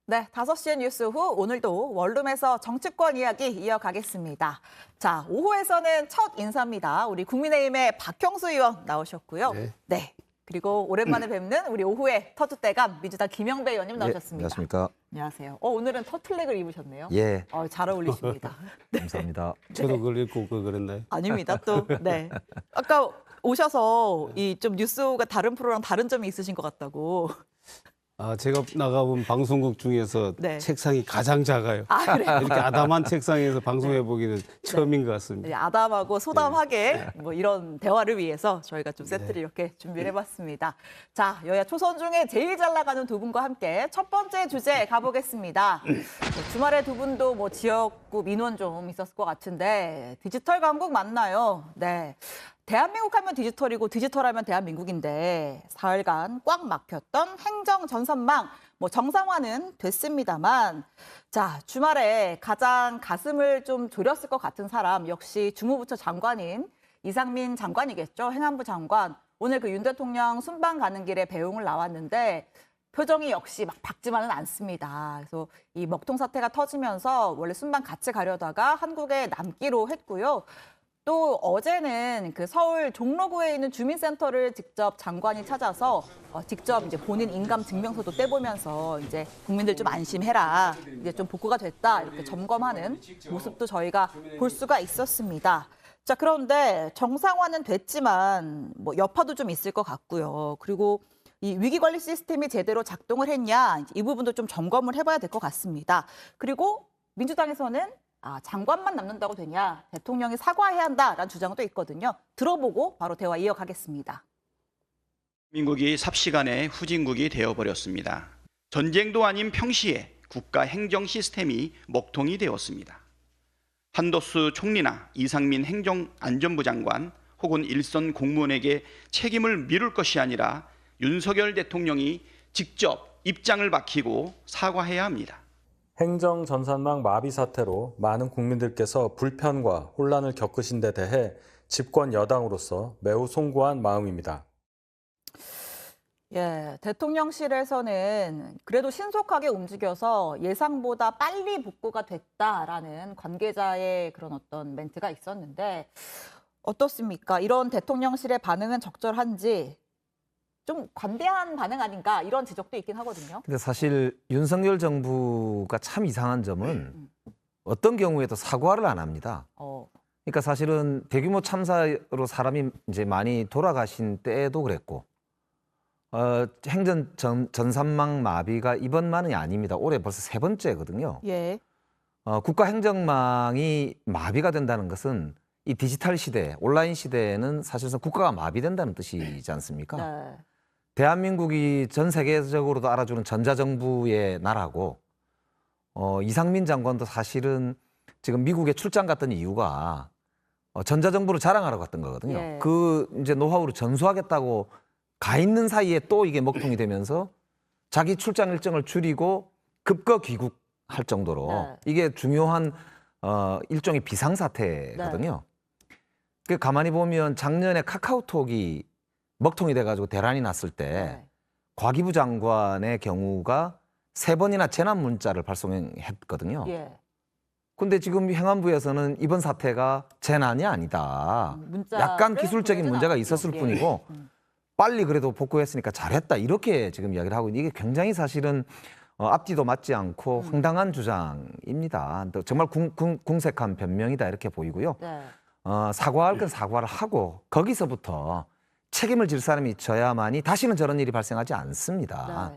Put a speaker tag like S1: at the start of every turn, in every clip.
S1: 네, 5시의 뉴스 후 오늘도 원룸에서 정치권 이야기 이어가겠습니다. 자, 5호에서는 첫 인사입니다. 우리 국민의힘의 박형수 의원 나오셨고요. 네. 그리고 오랜만에 뵙는 우리 5호의 터줏대감 민주당 김영배 의원님 나오셨습니다.
S2: 안녕하십니까.
S1: 안녕하세요. 오늘은 터틀넥을 입으셨네요.
S2: 예.
S1: 잘 어울리십니다. 네.
S2: 감사합니다.
S3: 저도 그걸 읽고 그랬나요?
S1: 아닙니다. 또 네. 아까 오셔서 이 좀 뉴스가 다른 프로랑 다른 점이 있으신 것 같다고.
S3: 제가 나가본 방송국 중에서
S1: 네.
S3: 책상이 가장 작아요.
S1: 그래요?
S3: 이렇게 아담한 책상에서 방송해 보기는 처음인 것 같습니다.
S1: 네, 아담하고 소담하게 뭐 이런 대화를 위해서 저희가 좀 세트를 이렇게 준비를 해봤습니다. 자, 여야 초선 중에 제일 잘 나가는 두 분과 함께 첫 번째 주제 가보겠습니다. 주말에 두 분도 뭐 지역구 민원 좀 있었을 것 같은데 디지털 강국 맞나요? 네. 대한민국 하면 디지털이고 디지털 하면 대한민국인데 사흘간 꽉 막혔던 행정 전선망 뭐 정상화는 됐습니다만 자 주말에 가장 가슴을 좀 졸였을 것 같은 사람 역시 주무부처 장관인 이상민 장관이겠죠. 행안부 장관. 오늘 그 윤 대통령 순방 가는 길에 배웅을 나왔는데 표정이 역시 막 밝지만은 않습니다. 그래서 이 먹통 사태가 터지면서 원래 순방 같이 가려다가 한국에 남기로 했고요. 또 어제는 그 서울 종로구에 있는 주민센터를 직접 장관이 찾아서 직접 이제 본인 인감 증명서도 떼보면서 이제 국민들 좀 안심해라. 이제 좀 복구가 됐다. 이렇게 점검하는 모습도 저희가 볼 수가 있었습니다. 자, 그런데 정상화는 됐지만 뭐 여파도 좀 있을 것 같고요. 그리고 이 위기관리 시스템이 제대로 작동을 했냐 이 부분도 좀 점검을 해봐야 될 것 같습니다. 그리고 민주당에서는 장관만 남는다고 되냐, 대통령이 사과해야 한다라는 주장도 있거든요. 들어보고 바로 대화 이어가겠습니다.
S4: 민국이 삽시간에 후진국이 되어버렸습니다. 전쟁도 아닌 평시에 국가 행정 시스템이 먹통이 되었습니다. 한도수 총리나 이상민 행정안전부 장관 혹은 일선 공무원에게 책임을 미룰 것이 아니라 윤석열 대통령이 직접 입장을 밝히고 사과해야 합니다.
S5: 행정 전산망 마비 사태로 많은 국민들께서 불편과 혼란을 겪으신 데 대해 집권 여당으로서 매우 송구한 마음입니다.
S1: 예, 대통령실에서는 그래도 신속하게 움직여서 예상보다 빨리 복구가 됐다라는 관계자의 그런 어떤 멘트가 있었는데 어떻습니까? 이런 대통령실의 반응은 적절한지 좀 관대한 반응 아닌가 이런 지적도 있긴 하거든요.
S2: 근데 사실 윤석열 정부가 참 이상한 점은 어떤 경우에도 사과를 안 합니다. 그러니까 사실은 대규모 참사로 사람이 이제 많이 돌아가신 때에도 그랬고 행정 전산망 마비가 이번만이 아닙니다. 올해 벌써 세 번째거든요.
S1: 예.
S2: 국가 행정망이 마비가 된다는 것은 이 디지털 시대, 온라인 시대에는 사실상 국가가 마비된다는 뜻이지 않습니까?
S1: 네.
S2: 대한민국이 전 세계적으로도 알아주는 전자정부의 나라고 이상민 장관도 사실은 지금 미국에 출장 갔던 이유가 전자정부를 자랑하러 갔던 거거든요.
S1: 예.
S2: 그 이제 노하우를 전수하겠다고 가 있는 사이에 또 이게 먹통이 되면서 자기 출장 일정을 줄이고 급거 귀국할 정도로
S1: 네.
S2: 이게 중요한 일종의 비상사태거든요. 그 가만히 보면 작년에 카카오톡이 먹통이 돼가지고 대란이 났을 때 과기부 장관의 경우가 3번이나 재난 문자를 발송했거든요.
S1: 예.
S2: 근데 지금 행안부에서는 이번 사태가 재난이 아니다. 약간 기술적인 문제가 있었을 뿐이고 빨리 그래도 복구했으니까 잘했다. 이렇게 지금 이야기를 하고 이게 굉장히 사실은 앞뒤도 맞지 않고 황당한 주장입니다. 정말 궁색한 변명이다 이렇게 보이고요.
S1: 네.
S2: 사과할 건 사과를 하고 거기서부터 책임을 질 사람이 져야만이 다시는 저런 일이 발생하지 않습니다.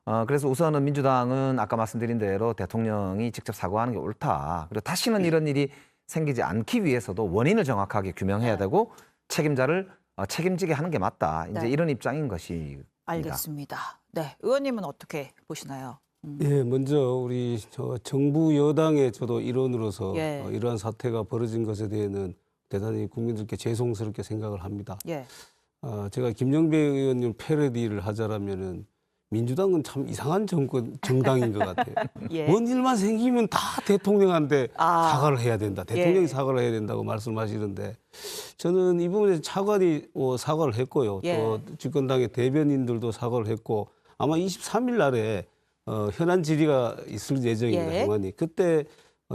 S1: 네.
S2: 그래서 우선은 민주당은 아까 말씀드린 대로 대통령이 직접 사과하는 게 옳다. 그리고 다시는 이런 일이 생기지 않기 위해서도 원인을 정확하게 규명해야 되고 책임자를 책임지게 하는 게 맞다. 이제
S1: 네.
S2: 이런 입장인 것입니다.
S1: 알겠습니다. 네, 의원님은 어떻게 보시나요?
S3: 예, 먼저 우리 정부 여당의 저도 일원으로서
S1: 예.
S3: 이러한 사태가 벌어진 것에 대해서는 대단히 국민들께 죄송스럽게 생각을 합니다.
S1: 예.
S3: 제가 김영배 의원님 패러디를 하자라면은 민주당은 참 이상한 정당인 것 같아요.
S1: 예.
S3: 뭔 일만 생기면 다 대통령한테 사과를 해야 된다. 대통령이
S1: 예.
S3: 사과를 해야 된다고 말씀하시는데 저는 이 부분에 차관이 사과를 했고요.
S1: 예.
S3: 또 집권당의 대변인들도 사과를 했고 아마 23일 날에 현안 질의가 있을 예정입니다.
S1: 예.
S3: 행안위. 그때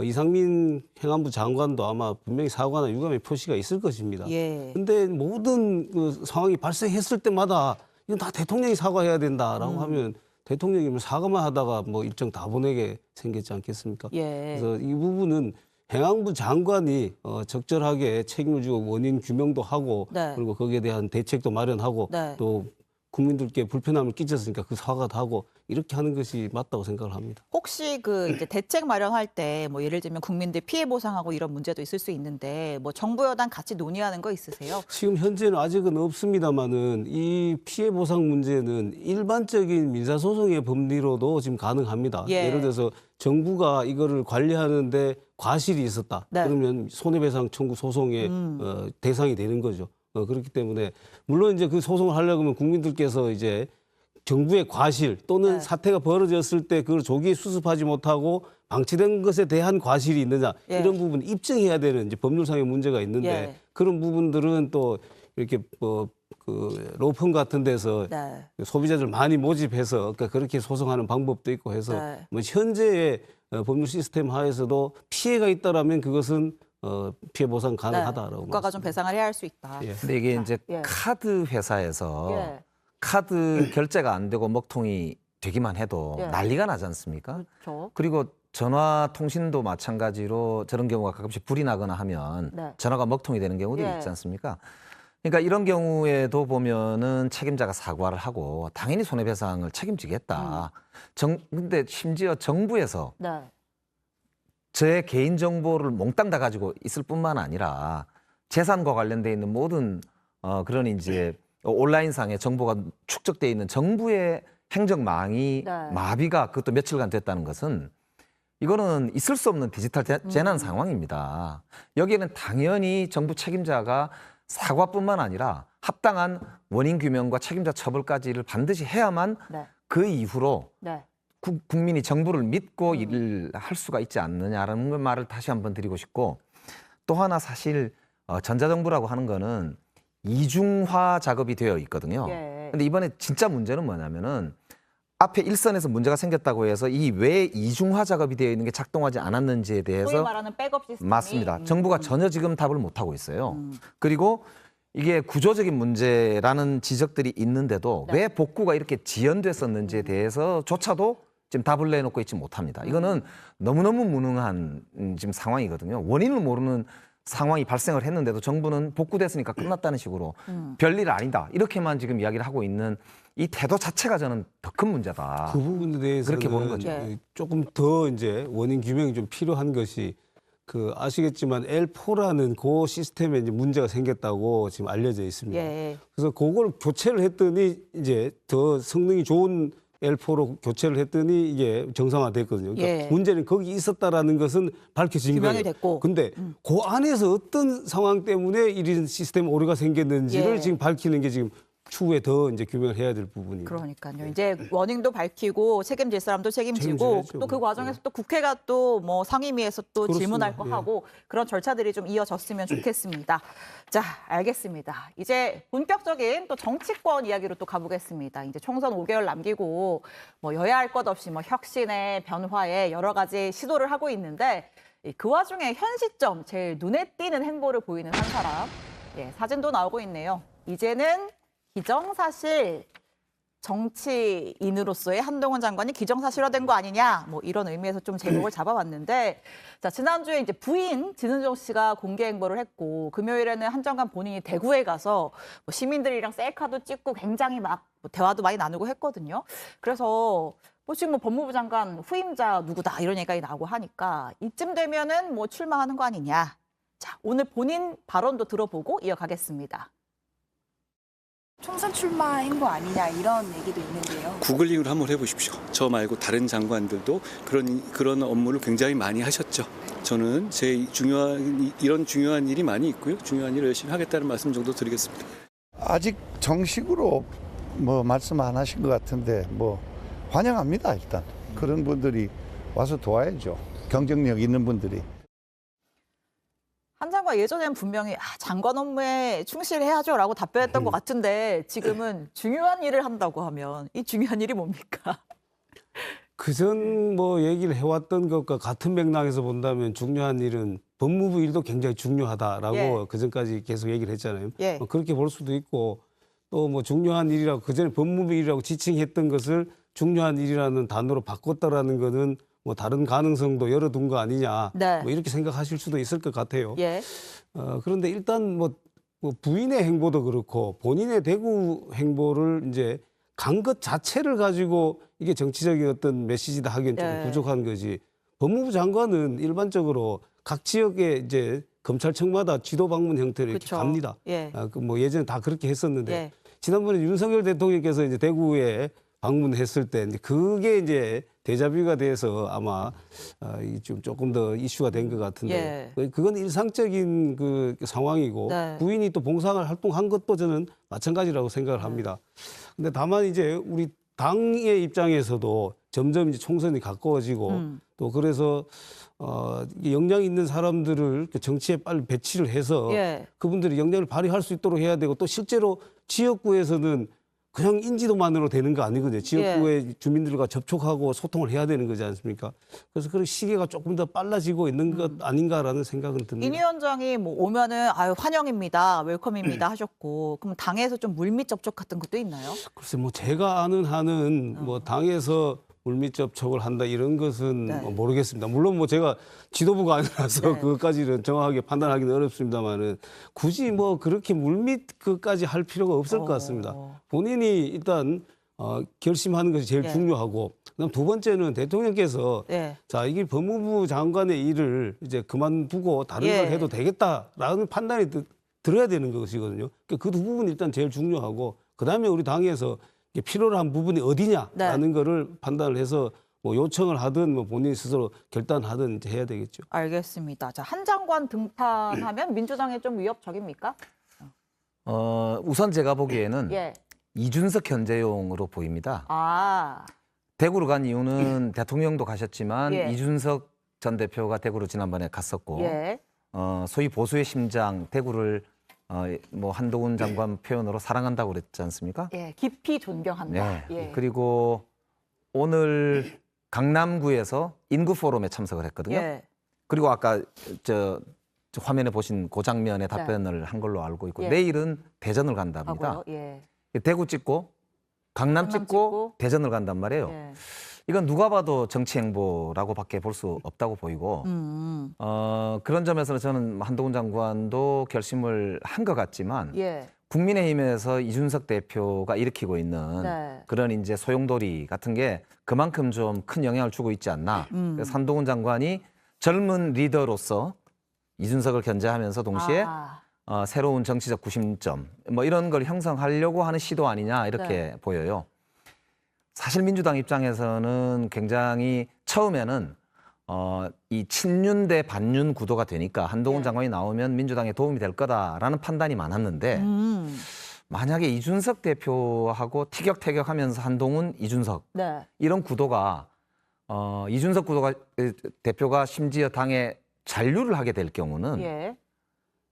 S3: 이상민 행안부 장관도 아마 분명히 사과나 유감의 표시가 있을 것입니다.
S1: 예.
S3: 근데 모든 그 상황이 발생했을 때마다 이건 다 대통령이 사과해야 된다라고 하면 대통령이면 사과만 하다가 뭐 일정 다 보내게 생겼지 않겠습니까?
S1: 예.
S3: 그래서 이 부분은 행안부 장관이 적절하게 책임을 지고 원인 규명도 하고
S1: 네.
S3: 그리고 거기에 대한 대책도 마련하고
S1: 네.
S3: 또 국민들께 불편함을 끼쳤으니까 그 사과도 하고 이렇게 하는 것이 맞다고 생각을 합니다.
S1: 혹시 그 이제 대책 마련할 때 뭐 예를 들면 국민들 피해 보상하고 이런 문제도 있을 수 있는데 뭐 정부 여당 같이 논의하는 거 있으세요?
S3: 지금 현재는 아직은 없습니다만은 이 피해 보상 문제는 일반적인 민사소송의 법리로도 지금 가능합니다.
S1: 예.
S3: 예를 들어서 정부가 이거를 관리하는데 과실이 있었다.
S1: 네.
S3: 그러면 손해배상 청구 소송의 대상이 되는 거죠. 그렇기 때문에 물론 이제 그 소송을 하려고 하면 국민들께서 이제 정부의 과실 또는
S1: 네.
S3: 사태가 벌어졌을 때 그걸 조기에 수습하지 못하고 방치된 것에 대한 과실이 있느냐
S1: 예.
S3: 이런 부분 입증해야 되는 이제 법률상의 문제가 있는데
S1: 예.
S3: 그런 부분들은 또 이렇게 그 로펌 같은 데서
S1: 네.
S3: 소비자들 많이 모집해서 그러니까 그렇게 소송하는 방법도 있고 해서
S1: 네.
S3: 뭐 현재의 법률 시스템 하에서도 피해가 있다라면 그것은 피해 보상 가능하다라고
S1: 국가가 좀 배상을 해야 할 수 있다.
S3: 예.
S2: 근데 이게 이제
S1: 예.
S2: 카드 회사에서
S1: 예.
S2: 카드 결제가 안 되고 먹통이 되기만 해도
S1: 예.
S2: 난리가 나지 않습니까?
S1: 그렇죠.
S2: 그리고 전화 통신도 마찬가지로 저런 경우가 가끔씩 불이 나거나 하면
S1: 네.
S2: 전화가 먹통이 되는 경우도
S1: 예.
S2: 있지 않습니까? 그러니까 이런 경우에도 보면은 책임자가 사과를 하고 당연히 손해배상을 책임지겠다. 근데 심지어 정부에서
S1: 네.
S2: 제 개인 정보를 몽땅 다 가지고 있을 뿐만 아니라 재산과 관련돼 있는 모든 그런 이제 온라인상에 정보가 축적돼 있는 정부의 행정망이
S1: 네.
S2: 마비가 그것도 며칠간 됐다는 것은 이거는 있을 수 없는 디지털 재난 상황입니다. 여기에는 당연히 정부 책임자가 사과뿐만 아니라 합당한 원인 규명과 책임자 처벌까지를 반드시 해야만
S1: 네.
S2: 그 이후로
S1: 네.
S2: 국민이 정부를 믿고 일을 할 수가 있지 않느냐라는 말을 다시 한번 드리고 싶고 또 하나 사실 전자정부라고 하는 거는 이중화 작업이 되어 있거든요.
S1: 예.
S2: 근데 이번에 진짜 문제는 뭐냐면은 앞에 일선에서 문제가 생겼다고 해서 이 왜 이중화 작업이 되어 있는 게 작동하지 않았는지에
S1: 소위
S2: 대해서
S1: 말하는 백업 시스템이
S2: 맞습니다. 정부가 전혀 지금 답을 못 하고 있어요. 그리고 이게 구조적인 문제라는 지적들이 있는데도
S1: 네.
S2: 왜 복구가 이렇게 지연됐었는지에 대해서조차도 지금 답을 내놓고 있지 못합니다. 이거는 너무너무 무능한 지금 상황이거든요. 원인을 모르는 상황이 발생을 했는데도 정부는 복구됐으니까 끝났다는 식으로 별일 아니다. 이렇게만 지금 이야기를 하고 있는 이 태도 자체가 저는 더 큰 문제다.
S3: 그 부분에 대해서는
S2: 그렇게 보는 거죠.
S1: 예.
S3: 조금 더 이제 원인 규명이 좀 필요한 것이 그 아시겠지만 L4라는 그 시스템에 이제 문제가 생겼다고 지금 알려져 있습니다.
S1: 예.
S3: 그래서 그걸 교체를 했더니 이제 더 성능이 좋은 L4로 교체를 했더니 이게 정상화됐거든요. 그러니까
S1: 예.
S3: 문제는 거기 있었다라는 것은 밝혀진
S1: 규명이
S3: 거예요.
S1: 됐고.
S3: 근데 그 안에서 어떤 상황 때문에 이런 시스템 오류가 생겼는지를
S1: 예.
S3: 지금 밝히는 게 지금 추후에 더 이제 규명을 해야 될 부분입니다.
S1: 그러니까요. 이제 원인도 밝히고 책임질 사람도 책임지고
S3: 책임져야죠.
S1: 또 그 과정에서 또 국회가 또 뭐 상임위에서 또
S3: 그렇습니다.
S1: 질문할 거
S3: 예.
S1: 하고 그런 절차들이 좀 이어졌으면 좋겠습니다. 자, 알겠습니다. 이제 본격적인 또 정치권 이야기로 또 가보겠습니다. 이제 총선 5개월 남기고 뭐 여야 할 것 없이 뭐 혁신에 변화에 여러 가지 시도를 하고 있는데 그 와중에 현 시점 제일 눈에 띄는 행보를 보이는 한 사람. 예, 사진도 나오고 있네요. 이제는 기정사실 정치인으로서의 한동훈 장관이 기정사실화된 거 아니냐 뭐 이런 의미에서 좀 제목을 잡아봤는데 자 지난주에 이제 부인 진은정 씨가 공개 행보를 했고 금요일에는 한 장관 본인이 대구에 가서 뭐 시민들이랑 셀카도 찍고 굉장히 막뭐 대화도 많이 나누고 했거든요. 그래서 뭐 지금 뭐 법무부 장관 후임자 누구다 이런 얘기가 나오고 하니까 이쯤 되면은 뭐 출마하는 거 아니냐. 자 오늘 본인 발언도 들어보고 이어가겠습니다.
S6: 총선 출마인 거 아니냐 이런 얘기도 있는데요.
S7: 구글링을 한번 해보십시오. 저 말고 다른 장관들도 그런 업무를 굉장히 많이 하셨죠. 저는 이런 중요한 일이 많이 있고요. 중요한 일을 열심히 하겠다는 말씀 정도 드리겠습니다.
S8: 아직 정식으로 뭐 말씀 안 하신 것 같은데 뭐 환영합니다. 일단 그런 분들이 와서 도와야죠. 경쟁력 있는 분들이.
S1: 한 장관 예전에는 분명히 장관 업무에 충실해야죠라고 답변했던 것 같은데 지금은 중요한 일을 한다고 하면 이 중요한 일이 뭡니까?
S3: 그전 뭐 얘기를 해왔던 것과 같은 맥락에서 본다면 중요한 일은 법무부 일도 굉장히 중요하다라고
S1: 예.
S3: 그전까지 계속 얘기를 했잖아요.
S1: 예.
S3: 뭐 그렇게 볼 수도 있고 또 뭐 중요한 일이라고 그전에 법무부 일이라고 지칭했던 것을 중요한 일이라는 단어로 바꿨다라는 거는 뭐 다른 가능성도 열어둔 거 아니냐
S1: 네.
S3: 뭐 이렇게 생각하실 수도 있을 것 같아요.
S1: 예.
S3: 그런데 일단 뭐 부인의 행보도 그렇고 본인의 대구 행보를 이제 간 것 자체를 가지고 이게 정치적인 어떤 메시지다 하기엔 좀
S1: 네.
S3: 부족한 거지. 법무부 장관은 일반적으로 각 지역에 이제 검찰청마다 지도 방문 형태로 이렇게
S1: 그쵸.
S3: 갑니다.
S1: 예.
S3: 뭐 예전에 다 그렇게 했었는데
S1: 예.
S3: 지난번에 윤석열 대통령께서 이제 대구에 방문했을 때 이제 그게 이제 데자뷰가 돼서 아마 좀 조금 더 이슈가 된 것 같은데 그건 일상적인 그 상황이고
S1: 네.
S3: 부인이 또 봉사활 활동한 것도 저는 마찬가지라고 생각을 합니다. 근데 다만 이제 우리 당의 입장에서도 점점 이제 총선이 가까워지고 또 그래서 역량 있는 사람들을 정치에 빨리 배치를 해서
S1: 예.
S3: 그분들이 역량을 발휘할 수 있도록 해야 되고 또 실제로 지역구에서는 그냥 인지도만으로 되는 거 아니거든요. 지역구의 주민들과 접촉하고 소통을 해야 되는 거지 않습니까? 그래서 그런 시기가 조금 더 빨라지고 있는 것 아닌가라는 생각은 듭니다.
S1: 인 위원장이 뭐 오면은 아유 환영입니다, 웰컴입니다 하셨고 그럼 당에서 좀 물밑 접촉 같은 것도 있나요?
S3: 글쎄 뭐 제가 아는 한은 뭐 당에서 물밑 접촉을 한다 이런 것은
S1: 네.
S3: 뭐 모르겠습니다. 물론 뭐 제가 지도부가 아니라서
S1: 네.
S3: 그것까지는 정확하게 판단하기는 어렵습니다만은 굳이 뭐 그렇게 물밑 그까지 할 필요가 없을 것 같습니다. 본인이 일단 결심하는 것이 제일
S1: 예.
S3: 중요하고 그다음 두 번째는 대통령께서
S1: 예.
S3: 자, 이게 법무부 장관의 일을 이제 그만두고 다른
S1: 예.
S3: 걸 해도 되겠다라는 판단이 들어야 되는 것이거든요. 그 두 부분이 일단 제일 중요하고 그다음에 우리 당에서 이게 필요로 한 부분이 어디냐라는 거를 판단을 해서 뭐 요청을 하든 뭐 본인 스스로 결단하든 이제 해야 되겠죠.
S1: 알겠습니다. 자, 한 장관 등판하면 민주당에 좀 위협적입니까?
S2: 우선 제가 보기에는
S1: 예.
S2: 이준석 견제용으로 보입니다.
S1: 아.
S2: 대구로 간 이유는 대통령도 가셨지만
S1: 예.
S2: 이준석 전 대표가 대구로 지난번에 갔었고
S1: 예.
S2: 소위 보수의 심장 대구를 뭐 한동훈 장관 표현으로 사랑한다고 그랬지 않습니까?
S1: 예. 깊이 존경한다.
S2: 네.
S1: 예.
S2: 그리고 오늘 강남구에서 인구 포럼에 참석을 했거든요.
S1: 예.
S2: 그리고 아까 저 화면에 보신 그 장면의 답변을 한 걸로 알고 있고
S1: 예.
S2: 내일은 대전을 간답니다.
S1: 하고요. 예.
S2: 대구 찍고 강남
S1: 강남
S2: 찍고
S1: 찍고
S2: 대전을 간단 말이에요.
S1: 예.
S2: 이건 누가 봐도 정치 행보라고밖에 볼 수 없다고 보이고 그런 점에서는 저는 한동훈 장관도 결심을 한 것 같지만
S1: 예.
S2: 국민의힘에서 이준석 대표가 일으키고 있는
S1: 네.
S2: 그런 이제 소용돌이 같은 게 그만큼 좀 큰 영향을 주고 있지 않나. 그래서 한동훈 장관이 젊은 리더로서 이준석을 견제하면서 동시에 새로운 정치적 구심점 뭐 이런 걸 형성하려고 하는 시도 아니냐 이렇게
S1: 네.
S2: 보여요. 사실 민주당 입장에서는 굉장히 처음에는 이 친윤 대 반윤 구도가 되니까 한동훈
S1: 예.
S2: 장관이 나오면 민주당에 도움이 될 거다라는 판단이 많았는데 만약에 이준석 대표하고 티격태격하면서 한동훈, 이준석
S1: 네.
S2: 이런 구도가 이준석 대표가 심지어 당에 잔류를 하게 될 경우는
S1: 예.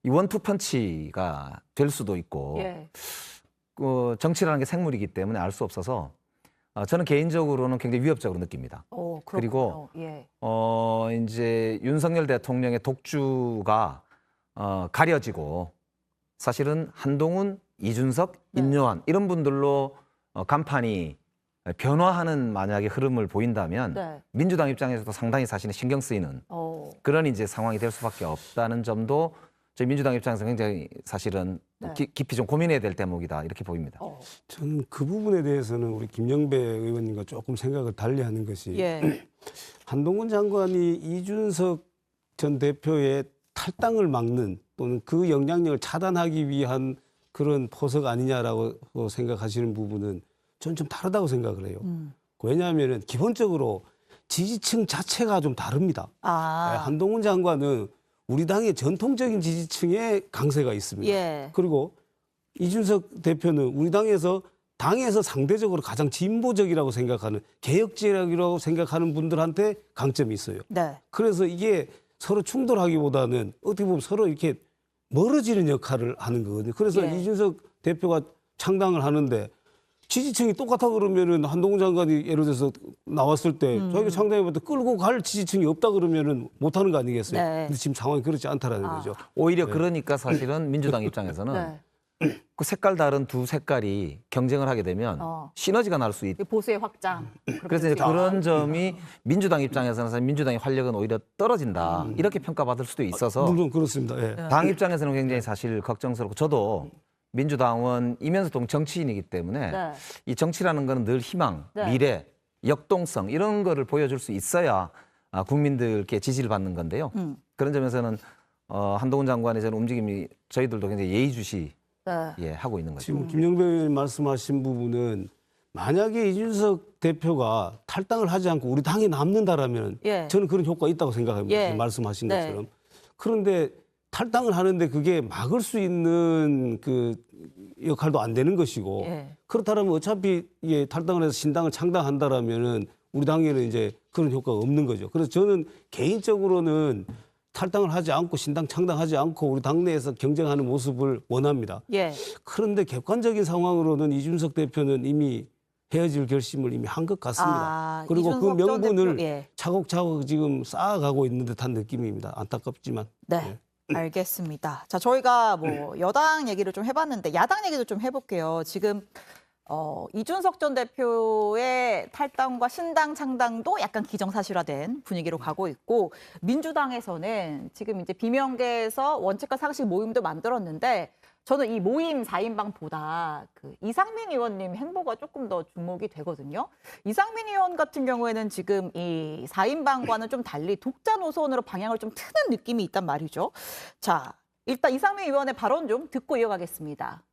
S2: 이 원투펀치가 될 수도 있고
S1: 예.
S2: 정치라는 게 생물이기 때문에 알 수 없어서 저는 개인적으로는 굉장히 위협적으로 느낍니다.
S1: 오,
S2: 그리고
S1: 예.
S2: 이제 윤석열 대통령의 독주가 가려지고 사실은 한동훈, 이준석, 임요한 이런 분들로 간판이 변화하는 만약에 흐름을 보인다면
S1: 네.
S2: 민주당 입장에서도 상당히 사실은 신경 쓰이는 그런 이제 상황이 될 수밖에 없다는 점도 저희 민주당 입장에서 굉장히 사실은
S1: 네.
S2: 깊이 좀 고민해야 될 대목이다 이렇게 보입니다.
S3: 저는 그 부분에 대해서는 우리 김영배 의원님과 조금 생각을 달리하는 것이
S1: 예.
S3: 한동훈 장관이 이준석 전 대표의 탈당을 막는 또는 그 영향력을 차단하기 위한 그런 포석 아니냐라고 생각하시는 부분은 저는 좀 다르다고 생각을 해요. 왜냐하면 기본적으로 지지층 자체가 좀 다릅니다. 한동훈 장관은 우리 당의 전통적인 지지층에 강세가 있습니다.
S1: 예.
S3: 그리고 이준석 대표는 우리 당에서 상대적으로 가장 진보적이라고 생각하는 개혁적이라고 생각하는 분들한테 강점이 있어요.
S1: 네.
S3: 그래서 이게 서로 충돌하기보다는 어떻게 보면 서로 이렇게 멀어지는 역할을 하는 거거든요. 그래서
S1: 예.
S3: 이준석 대표가 창당을 하는데 지지층이 똑같아 그러면은 한동훈 장관이 예를 들어서 나왔을 때 저희가 창당해봤다 끌고 갈 지지층이 없다 그러면은 못하는 거 아니겠어요?
S1: 네.
S3: 근데 지금 상황이 그렇지 않다라는 거죠.
S2: 오히려 그러니까 사실은 민주당 입장에서는
S1: 네.
S2: 그 색깔 다른 두 색깔이 경쟁을 하게 되면 시너지가 날 수 있다.
S1: 보수의 확장.
S2: 그래서 이제 그런 점이 민주당 입장에서는 사실 민주당의 활력은 오히려 떨어진다. 이렇게 평가받을 수도 있어서
S3: 물론 그렇습니다. 예.
S2: 당 입장에서는 굉장히 사실 걱정스럽고 저도 민주당원이면서 또 정치인이기 때문에
S1: 네.
S2: 이 정치라는 거는 늘 희망,
S1: 네.
S2: 미래, 역동성 이런 거를 보여줄 수 있어야 국민들께 지지를 받는 건데요. 그런 점에서는 한동훈 장관의 저는 움직임이 저희들도 굉장히 예의주시
S1: 네.
S2: 하고 있는 거죠.
S3: 지금 김영배 의원님 말씀하신 부분은 만약에 이준석 대표가 탈당을 하지 않고 우리 당에 남는다라면
S1: 예.
S3: 저는 그런 효과가 있다고 생각합니다.
S1: 예.
S3: 지금 말씀하신
S1: 네.
S3: 것처럼. 그런데 탈당을 하는데 그게 막을 수 있는 그 역할도 안 되는 것이고
S1: 예.
S3: 그렇다면 어차피 이게 탈당을 해서 신당을 창당한다라면은 우리 당에는 이제 그런 효과가 없는 거죠. 그래서 저는 개인적으로는 탈당을 하지 않고 신당 창당하지 않고 우리 당내에서 경쟁하는 모습을 원합니다.
S1: 예.
S3: 그런데 객관적인 상황으로는 이준석 대표는 이미 헤어질 결심을 이미 한 것 같습니다. 그리고 그
S1: 이준석 전
S3: 명분을
S1: 대표, 예.
S3: 차곡차곡 지금 쌓아가고 있는 듯한 느낌입니다. 안타깝지만.
S1: 네. 알겠습니다. 자, 저희가 뭐 여당 얘기를 좀 해봤는데 야당 얘기도 좀 해볼게요. 지금 이준석 전 대표의 탈당과 신당 창당도 약간 기정사실화된 분위기로 가고 있고 민주당에서는 지금 이제 비명계에서 원칙과 상식 모임도 만들었는데 저는 이 모임 4인방보다 그 이상민 의원님 행보가 조금 더 주목이 되거든요. 이상민 의원 같은 경우에는 지금 이 4인방과는 좀 달리 독자 노선으로 방향을 좀 트는 느낌이 있단 말이죠. 자, 일단 이상민 의원의 발언 좀 듣고 이어가겠습니다.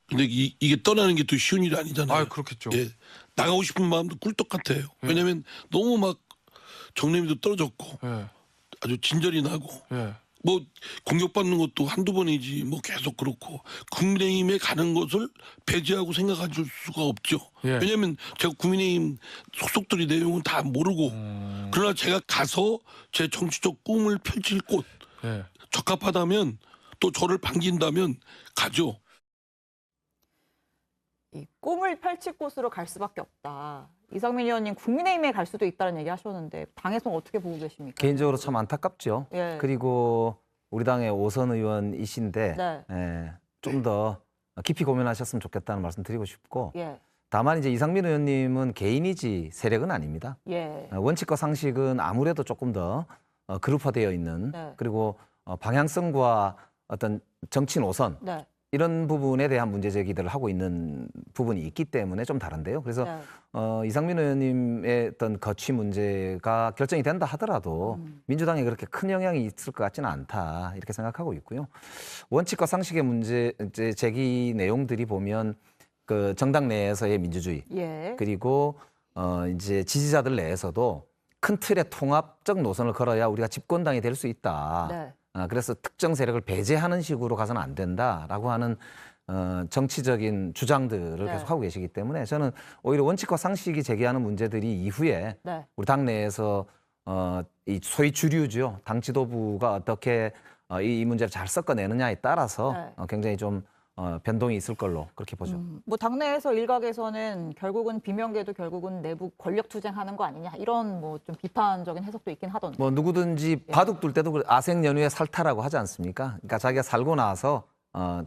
S9: 근데 이게 떠나는 게 또 쉬운 일이 아니잖아요.
S10: 아, 그렇겠죠.
S9: 예, 나가고 싶은 마음도 꿀떡 같아요. 왜냐하면 너무 막 정내미도 떨어졌고
S10: 예.
S9: 아주 진절이 나고
S10: 예.
S9: 뭐 공격받는 것도 한두 번이지 뭐 계속 그렇고 국민의힘에 가는 것을 배제하고 생각할 수가 없죠.
S10: 예.
S9: 왜냐하면 제가 국민의힘 속속들이 내용은 다 모르고 그러나 제가 가서 제 정치적 꿈을 펼칠 곳
S10: 예.
S9: 적합하다면 또 저를 반긴다면 가죠.
S1: 이 꿈을 펼칠 곳으로 갈 수밖에 없다. 이상민 의원님 국민의힘에 갈 수도 있다는 얘기 하셨는데 당에서는 어떻게 보고 계십니까?
S2: 개인적으로 참 안타깝죠.
S1: 예.
S2: 그리고 우리 당의 5선 의원이신데
S1: 네.
S2: 좀 더 깊이 고민하셨으면 좋겠다는 말씀 드리고 싶고
S1: 예.
S2: 다만 이제 이상민 의원님은 개인이지 세력은 아닙니다.
S1: 예.
S2: 원칙과 상식은 아무래도 조금 더 그룹화되어 있는
S1: 네.
S2: 그리고 방향성과 어떤 정치 노선
S1: 네.
S2: 이런 부분에 대한 문제 제기들을 하고 있는 부분이 있기 때문에 좀 다른데요. 그래서
S1: 네.
S2: 이상민 의원님의 어떤 거취 문제가 결정이 된다 하더라도 민주당에 그렇게 큰 영향이 있을 것 같지는 않다 이렇게 생각하고 있고요. 원칙과 상식의 문제 이제 제기 내용들이 보면 그 정당 내에서의 민주주의
S1: 예.
S2: 그리고 이제 지지자들 내에서도 큰 틀의 통합적 노선을 걸어야 우리가 집권당이 될 수 있다.
S1: 네.
S2: 그래서 특정 세력을 배제하는 식으로 가서는 안 된다라고 하는 정치적인 주장들을
S1: 네.
S2: 계속 하고 계시기 때문에 저는 오히려 원칙과 상식이 제기하는 문제들이 이후에
S1: 네.
S2: 우리 당내에서 이 소위 주류죠 당 지도부가 어떻게 이 문제를 잘 섞어내느냐에 따라서
S1: 네.
S2: 굉장히 좀 변동이 있을 걸로 그렇게 보죠.
S1: 뭐 당내에서 일각에서는 결국은 비명계도 결국은 내부 권력 투쟁하는 거 아니냐 이런 뭐 좀 비판적인 해석도 있긴 하던데.
S2: 뭐 누구든지 바둑 둘 때도 아생 연유에 살타라고 하지 않습니까? 그러니까 자기가 살고 나서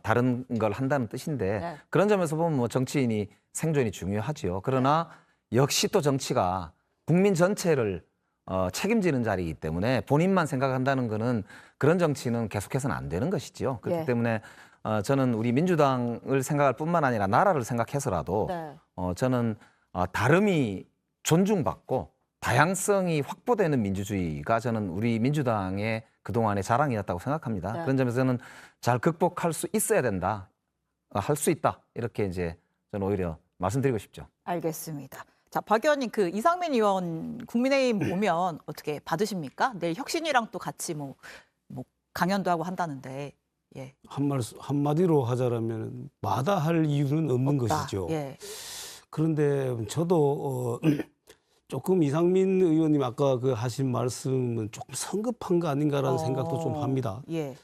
S2: 다른 걸 한다는 뜻인데
S1: 네.
S2: 그런 점에서 보면 뭐 정치인이 생존이 중요하지요. 그러나 역시 또 정치가 국민 전체를 책임지는 자리이기 때문에 본인만 생각한다는 거는 그런 정치는 계속해서는 안 되는 것이지요. 그렇기
S1: 예.
S2: 때문에 저는 우리 민주당을 생각할 뿐만 아니라 나라를 생각해서라도
S1: 네.
S2: 저는 다름이 존중받고 다양성이 확보되는 민주주의가 저는 우리 민주당의 그동안의 자랑이었다고 생각합니다.
S1: 네.
S2: 그런 점에서는 잘 극복할 수 있어야 된다. 할 수 있다. 이렇게 이제 저는 오히려 말씀드리고 싶죠.
S1: 알겠습니다. 자, 박 의원님 그 이상민 의원 국민의힘 오면 어떻게 받으십니까? 내일 혁신이랑 또 같이 뭐 강연도 하고 한다는데. 예.
S3: 한마디로 하자라면 마다할 이유는 없는
S1: 없다.
S3: 것이죠.
S1: 예.
S3: 그런데 저도 조금 이상민 의원님 아까 그 하신 말씀은 조금 성급한 거 아닌가라는 생각도 좀 합니다.
S1: 예.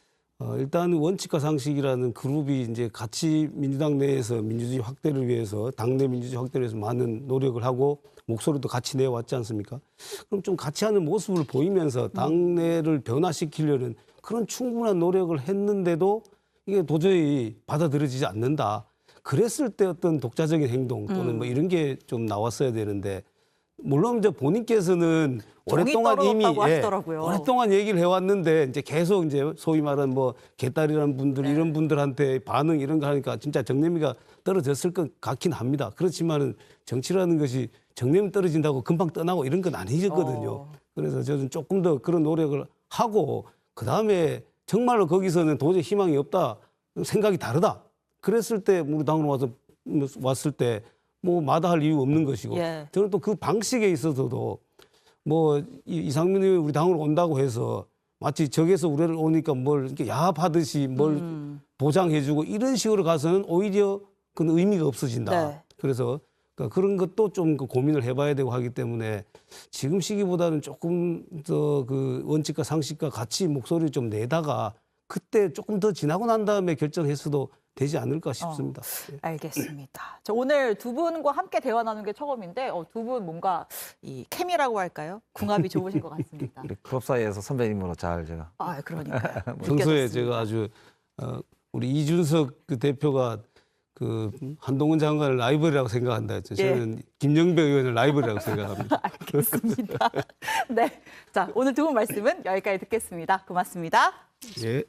S3: 일단 원칙과 상식이라는 그룹이 이제 같이 민주당 내에서 민주주의 확대를 위해서 당내 민주주의 확대를 위해서 많은 노력을 하고 목소리도 같이 내왔지 않습니까? 그럼 좀 같이 하는 모습을 보이면서 당내를 변화시키려는 그런 충분한 노력을 했는데도 이게 도저히 받아들여지지 않는다. 그랬을 때 어떤 독자적인 행동 또는 뭐 이런 게 좀 나왔어야 되는데 물론 이제 본인께서는 오랫동안 이미
S1: 하시더라고요.
S3: 오랫동안 얘기를 해왔는데 이제 계속 이제 소위 말하는 뭐 개딸이라는 분들 이런 분들한테 반응 이런 거 하니까 진짜 정념이가 떨어졌을 것 같긴 합니다. 그렇지만은 정치라는 것이 정념 떨어진다고 금방 떠나고 이런 건 아니거든요. 그래서 저는 조금 더 그런 노력을 하고 그 다음에 정말로 거기서는 도저히 희망이 없다 생각이 다르다. 그랬을 때 우리 당으로 왔을 때 뭐 마다할 이유 없는 것이고
S1: 예.
S3: 저는 또 그 방식에 있어서도 뭐 이상민 의원이 우리 당으로 온다고 해서 마치 적에서 우리를 오니까 뭘 이렇게 야합하듯이 뭘 보장해주고 이런 식으로 가서는 오히려 그건 의미가 없어진다.
S1: 네.
S3: 그래서 그런 것도 좀 고민을 해봐야 되고 하기 때문에 지금 시기보다는 조금 더 그 원칙과 상식과 같이 목소리를 좀 내다가 그때 조금 더 지나고 난 다음에 결정했어도 되지 않을까 싶습니다.
S1: 알겠습니다. 저 오늘 두 분과 함께 대화 나눈 게 처음인데 두 분 뭔가 이 케미라고 할까요? 궁합이 좋으신 것 같습니다.
S2: 우리 클럽 사이에서 선배님으로 잘 제가
S1: 그러니까요.
S3: 평소에 제가 아주 우리 이준석 그 대표가 그 한동훈 장관을 라이벌이라고 생각한다 했죠. 저는 김영배 의원을 라이벌이라고 생각합니다.
S1: 알겠습니다. 네, 자 오늘 두 분 말씀은 여기까지 듣겠습니다. 고맙습니다.
S3: 예.